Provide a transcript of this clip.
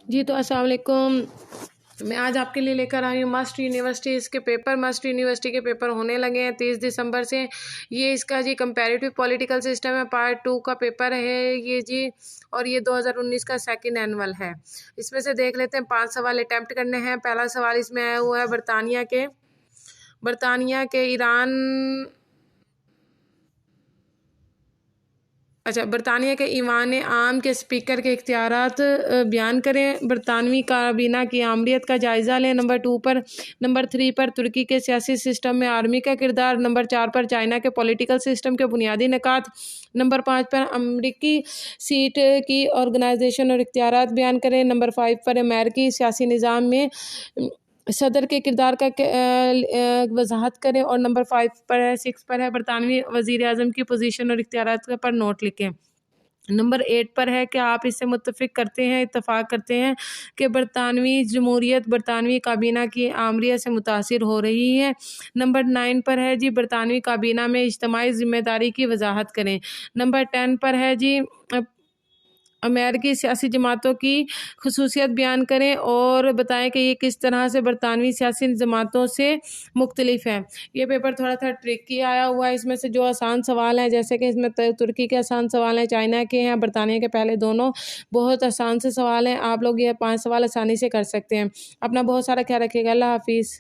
جی تو السلام علیکم۔ میں آج آپ کے لیے لے کر آئی ہوں مسٹ یونیورسٹیز کے پیپر۔ مسٹ یونیورسٹی کے پیپر ہونے لگے ہیں 30 دسمبر سے۔ یہ اس کا جی کمپیریٹیو پولیٹیکل سسٹم ہے، پارٹ 2 کا پیپر ہے یہ جی، اور یہ 2019 کا سیکنڈ اینول ہے۔ اس میں سے دیکھ لیتے ہیں 5 سوال اٹیمپٹ کرنے ہیں۔ پہلا سوال اس میں آیا ہوا ہے برطانیہ کے ایوان عام کے اسپیکر کے اختیارات بیان کریں۔ برطانوی کابینہ کی آمریت کا جائزہ لیں۔ نمبر 3 پر ترکی کے سیاسی سسٹم میں آرمی کا کردار۔ نمبر 4 پر چائنا کے پولیٹیکل سسٹم کے بنیادی نکات۔ نمبر 5 پر امریکی سیٹ کی آرگنائزیشن اور اختیارات بیان کریں۔ نمبر 5 پر امریکی سیاسی نظام میں صدر کے کردار کا وضاحت کریں، اور نمبر 6 پر ہے برطانوی وزیر اعظم کی پوزیشن اور اختیارات پر نوٹ لکھیں۔ نمبر 8 پر ہے کہ آپ اس سے اتفاق کرتے ہیں کہ برطانوی جمہوریت برطانوی کابینہ کی آمریت سے متاثر ہو رہی ہے۔ نمبر 9 پر ہے جی برطانوی کابینہ میں اجتماعی ذمہ داری کی وضاحت کریں۔ نمبر 10 پر ہے جی امریکی سیاسی جماعتوں کی خصوصیت بیان کریں اور بتائیں کہ یہ کس طرح سے برطانوی سیاسی جماعتوں سے مختلف ہیں۔ یہ پیپر تھوڑا سا ٹرکی آیا ہوا ہے۔ اس میں سے جو آسان سوال ہیں، جیسے کہ اس میں ترکی کے آسان سوال ہیں، چائنا کے ہیں، برطانیہ کے پہلے دونوں بہت آسان سے سوال ہیں۔ آپ لوگ یہ 5 سوال آسانی سے کر سکتے ہیں۔ اپنا بہت سارا خیال رکھیے گا۔ اللہ حافظ۔